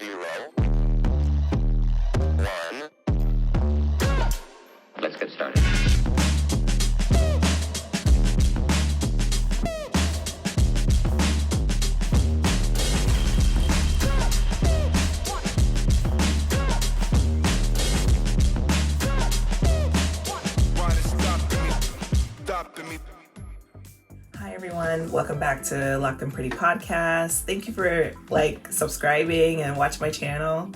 0, 1. Let's get started. Hi everyone, welcome back to Locked and Pretty Podcast. Thank you for subscribing and watch my channel.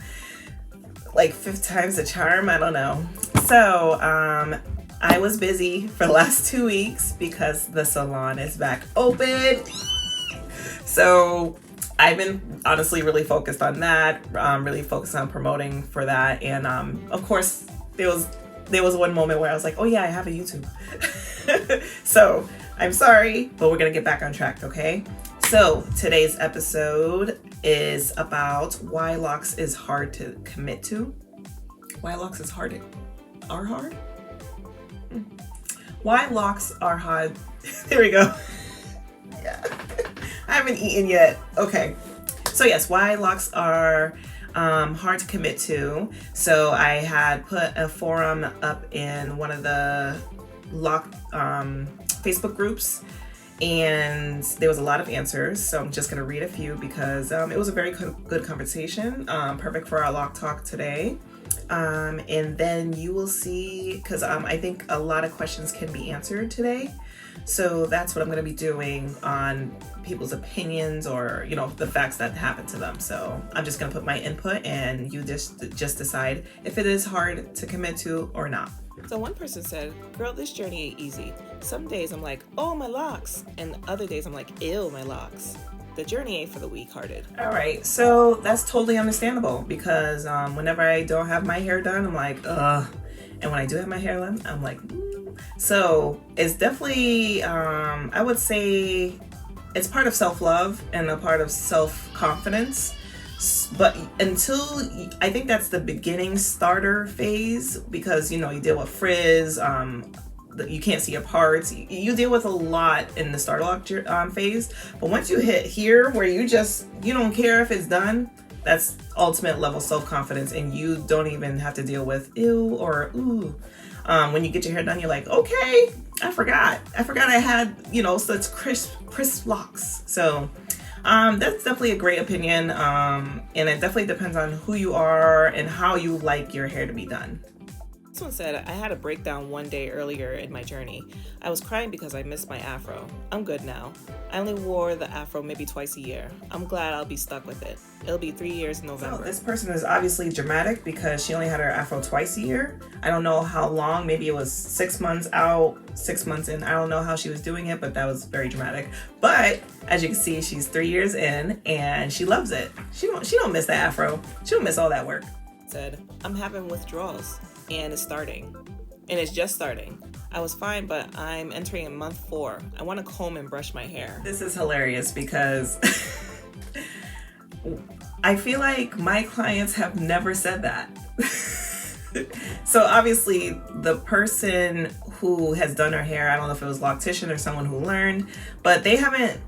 Fifth time's the charm, I don't know. So I was busy for the last 2 weeks because the salon is back open. So I've been honestly really focused on that, really focused on promoting for that. And of course there was one moment where I was like, oh yeah, I have a YouTube. So I'm sorry, but we're gonna get back on track, okay? So today's episode is about why locs is hard to commit to. Why locs is hard? Why locs are hard? There we go. Yeah, I haven't eaten yet. Okay, so yes, why locs are hard to commit to. So I had put a forum up in one of the lock Facebook groups, and there was a lot of answers, so I'm just going to read a few because it was a very good conversation, perfect for our lock talk today. And then you will see, because I think a lot of questions can be answered today, so that's what I'm going to be doing on people's opinions or the facts that happened to them. So I'm just going to put my input and you just decide if it is hard to commit to or not. So one person said, girl, this journey ain't easy. Some days I'm like, oh, my locks. And other days I'm like, ew, my locks. The journey ain't for the weak-hearted. All right, so that's totally understandable because whenever I don't have my hair done, I'm like, ugh. And when I do have my hair done, I'm like, So it's definitely, I would say it's part of self-love and a part of self-confidence. But I think that's the beginning starter phase because, you deal with frizz, you can't see your parts. You deal with a lot in the starter lock phase. But once you hit here where you don't care if it's done, that's ultimate level self-confidence and you don't even have to deal with ew or ooh. When you get your hair done, you're like, okay, I forgot I had, such crisp locks. So that's definitely a great opinion. And it definitely depends on who you are and how you like your hair to be done. This one said, I had a breakdown one day earlier in my journey. I was crying because I missed my afro. I'm good now. I only wore the afro maybe twice a year. I'm glad I'll be stuck with it. It'll be 3 years in November. So this person is obviously dramatic because she only had her afro twice a year. I don't know how long. Maybe it was 6 months out, 6 months in. I don't know how she was doing it, but that was very dramatic. But as you can see, she's 3 years in and she loves it. She don't miss the afro. She don't miss all that work. Said, I'm having withdrawals. And it's starting. And it's just starting. I was fine, but I'm entering in month 4. I want to comb and brush my hair. This is hilarious because I feel like my clients have never said that. So obviously the person who has done her hair, I don't know if it was loctician or someone who learned, but they haven't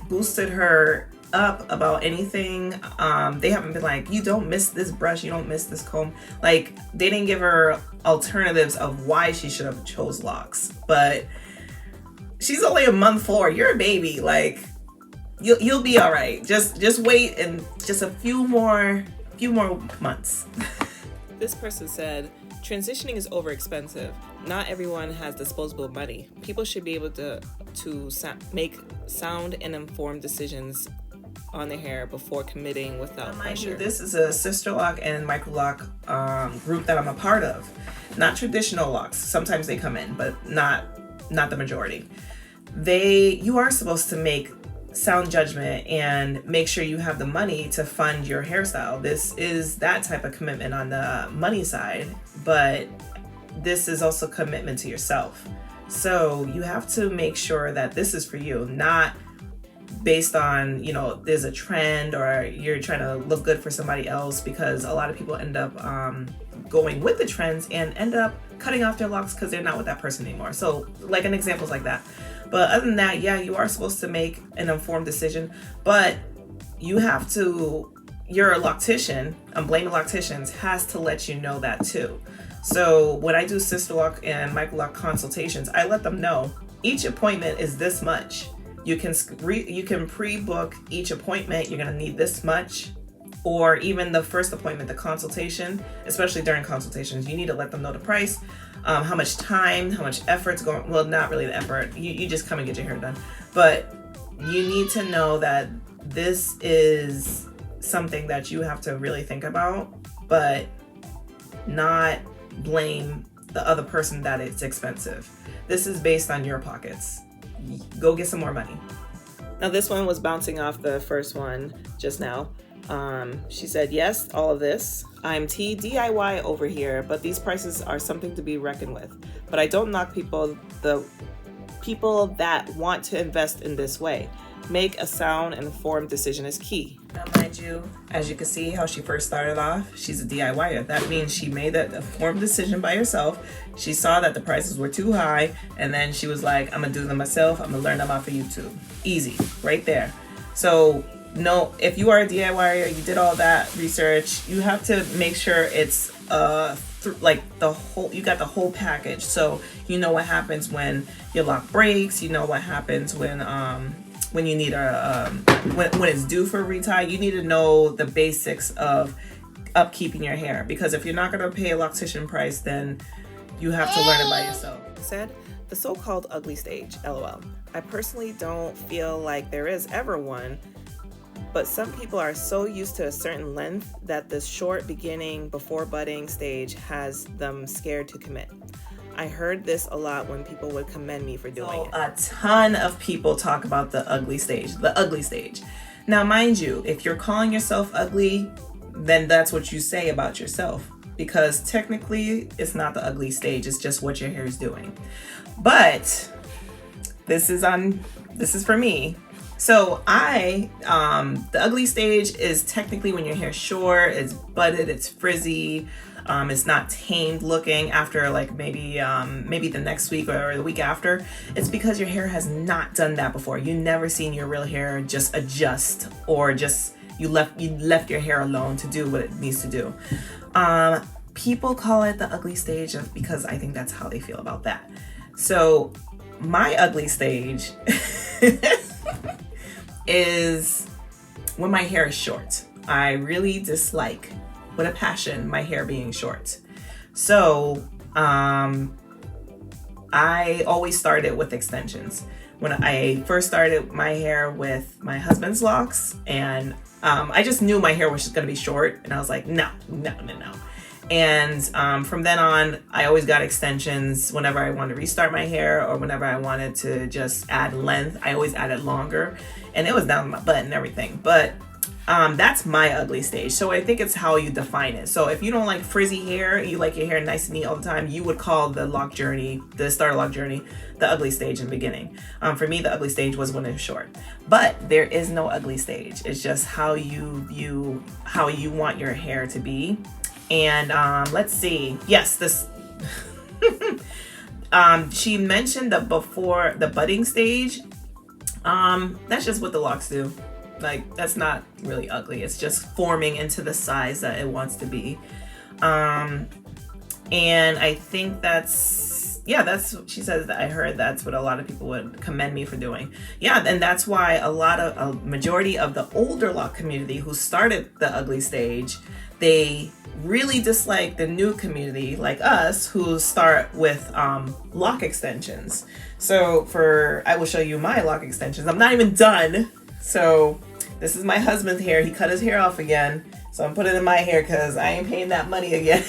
boosted her up about anything. They haven't been like, you don't miss this brush, you don't miss this comb. They didn't give her alternatives of why she should have chose locks. But she's only a month 4. You're a baby. You'll be all right. Just wait and just a few more months. This person said, transitioning is over expensive. Not everyone has disposable money. People should be able to make sound and informed decisions on their hair before committing without pressure. This is a sister lock and micro lock group that I'm a part of. Not traditional locks. Sometimes they come in, but not the majority. You are supposed to make sound judgment and make sure you have the money to fund your hairstyle. This is that type of commitment on the money side, but this is also commitment to yourself. So you have to make sure that this is for you, not based on, there's a trend or you're trying to look good for somebody else, because a lot of people end up going with the trends and end up cutting off their locks because they're not with that person anymore. So an example is like that. But other than that, yeah, you are supposed to make an informed decision, but you have to your loctician, I'm blaming locticians, has to let you know that too. So when I do sister lock and micro lock consultations, I let them know each appointment is this much. You can pre-book each appointment. You're gonna need this much, or even the first appointment, the consultation. Especially during consultations, you need to let them know the price, how much time, how much effort's going. Well, not really the effort. You just come and get your hair done, but you need to know that this is something that you have to really think about, but not blame the other person that it's expensive. This is based on your pockets. Go get some more money. Now this one was bouncing off the first one just now. She said, yes, all of this. I'm DIY over here, but these prices are something to be reckoned with. But I don't knock people that want to invest in this way. Make a sound and informed decision is key. Now, mind you, as you can see how she first started off, she's a DIYer. That means she made that informed decision by herself. She saw that the prices were too high, and then she was like, I'm gonna do them myself. I'm gonna learn them off of YouTube. Easy, right there. So no, if you are a DIYer, you did all that research, you have to make sure it's like you got the whole package. So you know what happens when your lock breaks. You know what happens when you need when it's due for a retie. You need to know the basics of upkeeping your hair, because if you're not going to pay a loctician price, then you have to learn it by yourself. Said, the so-called ugly stage, LOL. I personally don't feel like there is ever one, but some people are so used to a certain length that the short beginning before budding stage has them scared to commit. I heard this a lot when people would commend me for doing it. A ton of people talk about the ugly stage, Now, mind you, if you're calling yourself ugly, then that's what you say about yourself, because technically it's not the ugly stage, it's just what your hair is doing. But this is for me. So the ugly stage is technically when your hair's short, it's budded, it's frizzy, it's not tamed looking after like maybe the next week or the week after. It's because your hair has not done that before. You've never seen your real hair just adjust, or just you left your hair alone to do what it needs to do. People call it the ugly stage because I think that's how they feel about that. So my ugly stage is when my hair is short. I really dislike, with a passion, my hair being short. So I always started with extensions. When I first started my hair with my husband's locks, and I just knew my hair was just gonna be short, and I was like, no. And from then on, I always got extensions whenever I wanted to restart my hair, or whenever I wanted to just add length. I always added longer, and it was down my butt and everything. But that's my ugly stage. So I think it's how you define it. So if you don't like frizzy hair, you like your hair nice and neat all the time, you would call the starter lock journey, the ugly stage in the beginning. For me, the ugly stage was when it was short. But there is no ugly stage. It's just how you want your hair to be. And let's see. Yes, this she mentioned that before the budding stage. That's just what the locks do. Like, that's not really ugly. It's just forming into the size that it wants to be. And I think that's what she says. That I heard that's what a lot of people would commend me for doing. Yeah, and that's why a majority of the older lock community who started the ugly stage, they really dislike the new community like us who start with lock extensions. So I will show you my lock extensions. I'm not even done. So this is my husband's hair. He cut his hair off again. So I'm putting it in my hair because I ain't paying that money again.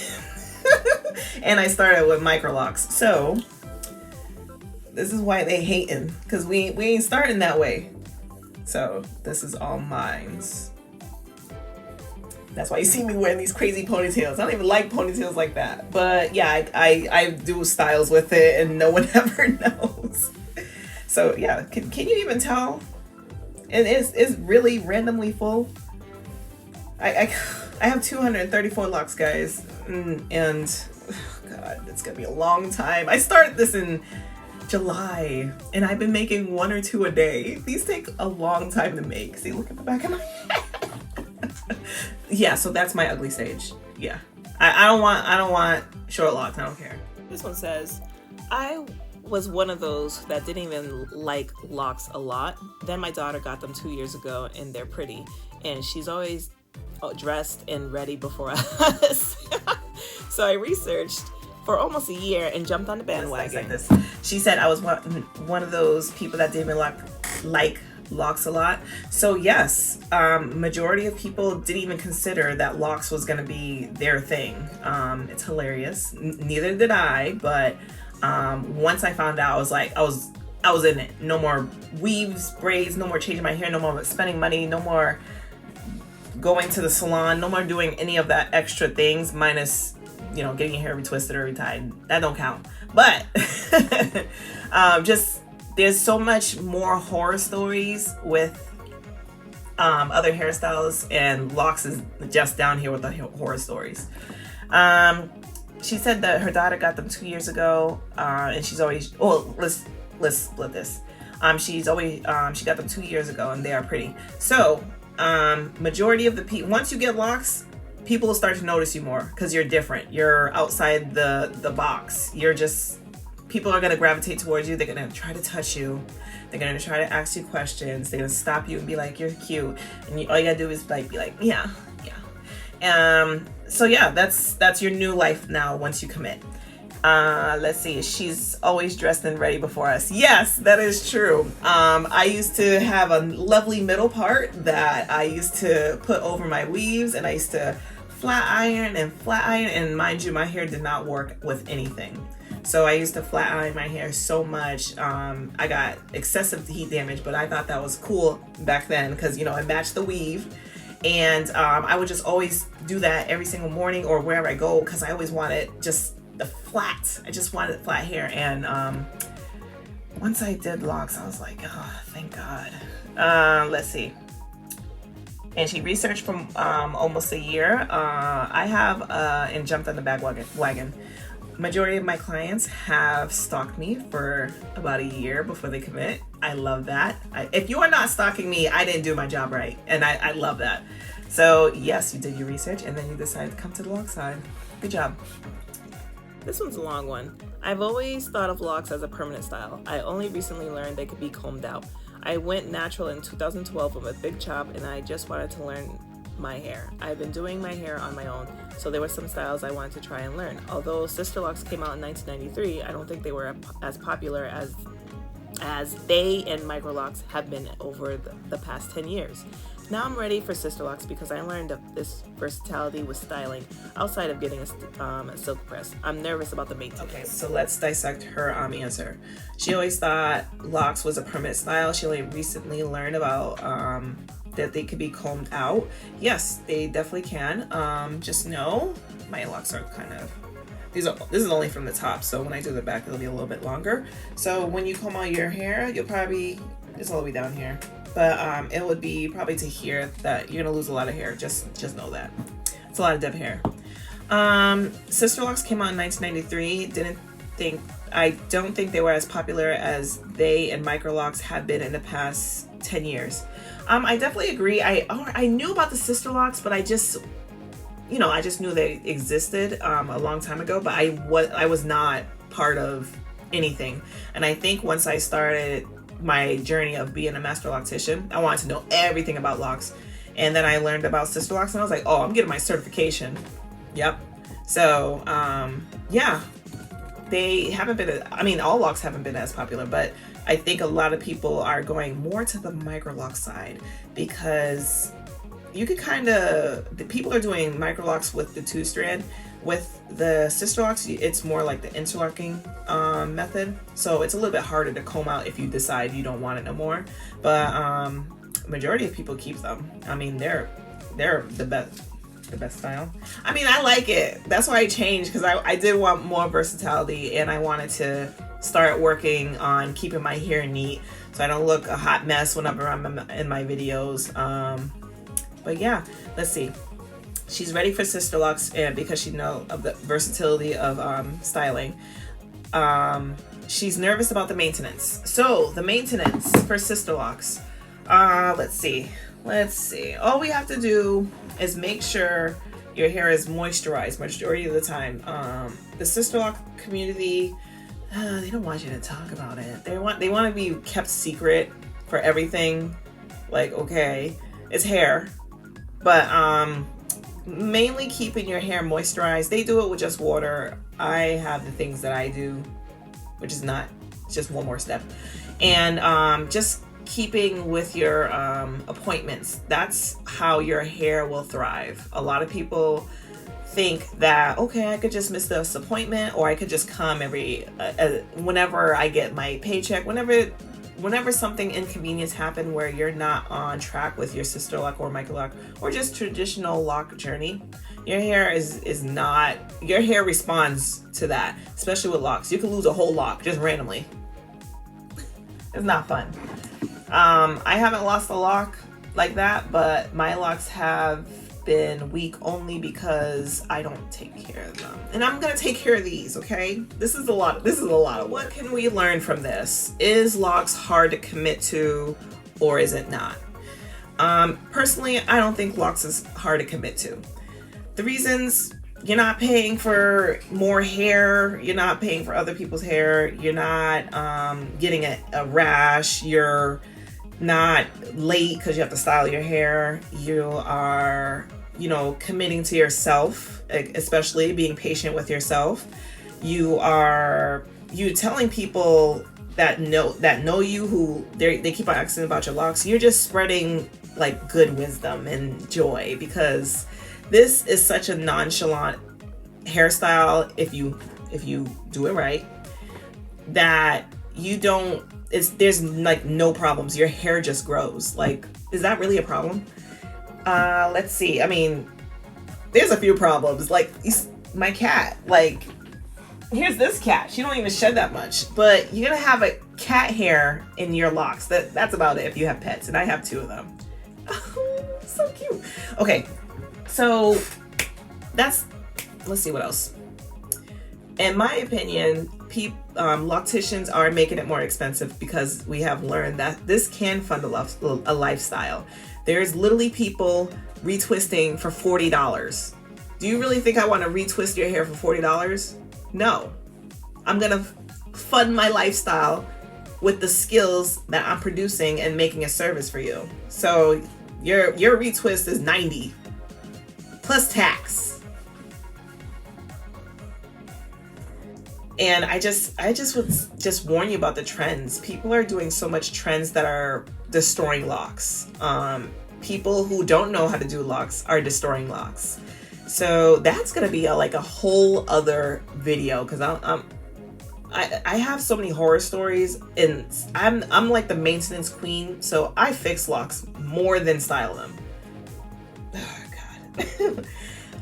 And I started with micro locks. So this is why they hating, because we ain't starting that way. So this is all mines. That's why you see me wearing these crazy ponytails. I don't even like ponytails like that. But yeah, I do styles with it and no one ever knows. So yeah, can you even tell? And it's really randomly full. I have 234 locks, guys. And God, it's gonna be a long time. I started this in July and I've been making 1 or 2 a day. These take a long time to make. See, look at the back of my head. Yeah, so that's my ugly stage. Yeah. I don't want short locks. I don't care. This one says, I was one of those that didn't even like locks a lot. Then my daughter got them 2 years ago and they're pretty. And she's always dressed and ready before us. So I researched for almost a year and jumped on the bandwagon. Like this. She said I was one of those people that didn't even like locks a lot. So yes, majority of people didn't even consider that locks was going to be their thing. It's hilarious. Neither did I, but once I found out, I was like, I was in it. No more weaves, braids, no more changing my hair, no more spending money, no more going to the salon, no more doing any of that extra things, minus, you know, getting your hair retwisted or retied. That don't count. But just there's so much more horror stories with other hairstyles, and locks is just down here with the horror stories. She said that her daughter got them 2 years ago, and she's always, let's split this. She's always, she got them 2 years ago, and they are pretty. So, majority of the people, once you get locks, people will start to notice you more because you're different. You're outside the box. You're just, people are going to gravitate towards you. They're going to try to touch you. They're going to try to ask you questions. They're going to stop you and be like, you're cute. And all you got to do is like, be like, yeah. So yeah, that's your new life now once you commit. Let's see. She's always dressed and ready before us. Yes, that is true. I used to have a lovely middle part that I used to put over my weaves, and I used to flat iron, and mind you, my hair did not work with anything. So I used to flat iron my hair so much. I got excessive heat damage, but I thought that was cool back then because, you know, I matched the weave. And I would just always do that every single morning or wherever I go because I always wanted just the flat. I just wanted flat hair. And once I did locks, I was like, oh, thank God. Let's see. And she researched for almost a year. I have and jumped on the bandwagon. Majority of my clients have stalked me for about a year before they commit. I love that. If you are not stalking me, I didn't do my job right. And I love that. So yes, you did your research and then you decided to come to the lock side. Good job. This one's a long one. I've always thought of locks as a permanent style. I only recently learned they could be combed out. I went natural in 2012 with a big chop and I just wanted to learn my hair. I've been doing my hair on my own, so there were some styles I wanted to try and learn. Although sister locks came out in 1993, I don't think they were as popular as they and micro locks have been over the past 10 years. Now I'm ready for sister locks because I learned of this versatility with styling outside of getting a silk press. I'm nervous about the maintenance. Okay, so let's dissect her answer. She always thought locks was a permanent style. She only recently learned about that they could be combed out. Yes, they definitely can. Just know my locks are kind of, this is only from the top, so when I do the back it'll be a little bit longer. So when you comb out your hair, you'll probably, it's all the way down here, but it would be probably to here that you're gonna lose a lot of hair. Just know that it's a lot of dead hair. Sister locks came out in 1993. I don't think they were as popular as they and micro locks have been in the past 10 years. I definitely agree. I knew about the sister locks, but I just knew they existed a long time ago, but I was not part of anything. And I think once I started my journey of being a master loctician, I wanted to know everything about locks. And then I learned about sister locks and I was like, oh, I'm getting my certification. Yep. So, yeah, they haven't been, all locks haven't been as popular, but I think a lot of people are going more to the micro lock side because you could people are doing micro locks with the 2-strand. With the sister locks, it's more like the interlocking method. So it's a little bit harder to comb out if you decide you don't want it no more. But majority of people keep them. They're the best style. I like it. That's why I changed, because I did want more versatility and I wanted to start working on keeping my hair neat so I don't look a hot mess whenever I'm in my videos. But yeah, let's see. She's ready for sister locks, and because she knows of the versatility of styling. She's nervous about the maintenance. So the maintenance for sister locks. Let's see. let's see. All we have to do is make sure your hair is moisturized majority of the time. The sister lock community, they don't want you to talk about it. They want to be kept secret for everything. Like, okay, it's hair, but mainly keeping your hair moisturized. They do it with just water. I have the things that I do, which is not just one more step, and just keeping with your appointments. That's how your hair will thrive. A lot of people think that, okay, I could just miss this appointment, or I could just come every whenever I get my paycheck, whenever something inconvenience happen where you're not on track with your sister lock or micro lock or just traditional lock journey. Your hair is not, your hair responds to that, especially with locks. You can lose a whole lock just randomly. It's not fun. I haven't lost a lock like that, but my locks have been weak only because I don't take care of them. And I'm gonna take care of these, okay? This is a lot. What can we learn from this? Is locks hard to commit to, or is it not? Personally, I don't think locks is hard to commit to. The reasons: you're not paying for more hair, you're not paying for other people's hair, you're not getting a rash, you're not late because you have to style your hair, you are, committing to yourself, especially being patient with yourself. You telling people that know you, who they keep on asking about your locks. You're just spreading like good wisdom and joy, because this is such a nonchalant hairstyle if you do it right, that there's like no problems. Your hair just grows. Like, is that really a problem? Let's see. I mean, there's a few problems. Like my cat, like, here's this cat. She don't even shed that much, but you're gonna have a cat hair in your locks. That's about it if you have pets, and I have 2 of them. Oh, so cute. Okay, so let's see what else. In my opinion, locticians are making it more expensive because we have learned that this can fund a lifestyle. There's literally people retwisting for $40. Do you really think I want to retwist your hair for $40? No. I'm going to fund my lifestyle with the skills that I'm producing and making a service for you. So your retwist is $90 plus tax. And I just would warn you about the trends. People are doing so much trends that are destroying locks. People who don't know how to do locks are destroying locks. So that's gonna be a whole other video, because I have so many horror stories, and I'm like the maintenance queen, so I fix locks more than style them. Oh God.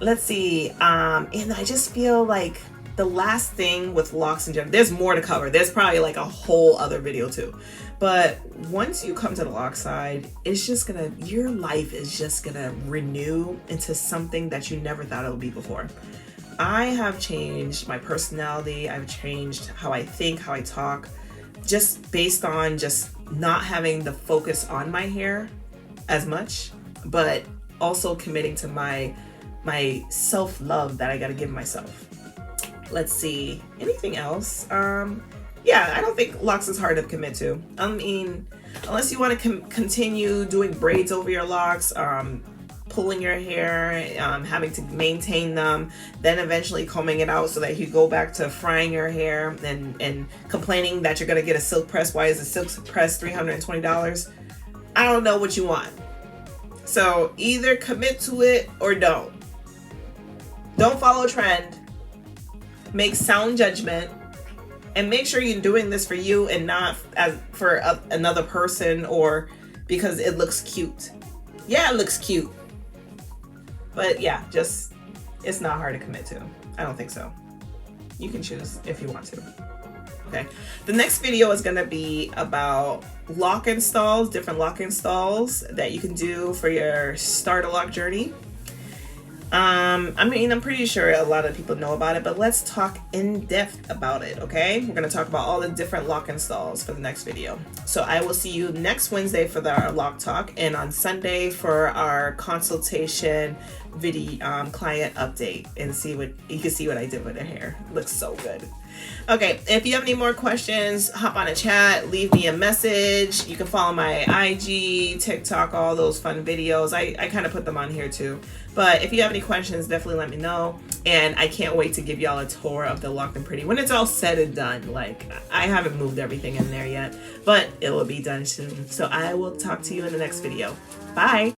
Let's see. And I just feel like the last thing with locks in general, there's more to cover. There's probably like a whole other video too. But once you come to the lock side, it's just your life is just gonna renew into something that you never thought it would be before. I have changed my personality. I've changed how I think, how I talk, just based on just not having the focus on my hair as much, but also committing to my self-love that I gotta give myself. Let's see, anything else? Yeah, I don't think locks is hard to commit to. I mean, unless you want to continue doing braids over your locks, pulling your hair, having to maintain them, then eventually combing it out so that you go back to frying your hair and complaining that you're going to get a silk press. Why is a silk press $320? I don't know what you want. So either commit to it or don't. Don't follow trend. Make sound judgment, and make sure you're doing this for you and not for another person, or because it looks cute. Yeah, it looks cute. But yeah, it's not hard to commit to. I don't think so. You can choose if you want to. Okay. The next video is going to be about lock installs, different lock installs that you can do for your start a lock journey. I mean, I'm pretty sure a lot of people know about it, but let's talk in depth about it, okay? We're going to talk about all the different lock installs for the next video. So I will see you next Wednesday for our lock talk, and on Sunday for our consultation video client update, and see what you can see what I did with her hair. Looks so good. Okay, if you have any more questions, hop on a chat, leave me a message. You can follow my IG, TikTok, all those fun videos. I kind of put them on here too. But if you have any questions, definitely let me know. And I can't wait to give y'all a tour of the Locked and Pretty when it's all said and done. Like, I haven't moved everything in there yet, but it will be done soon. So I will talk to you in the next video. Bye.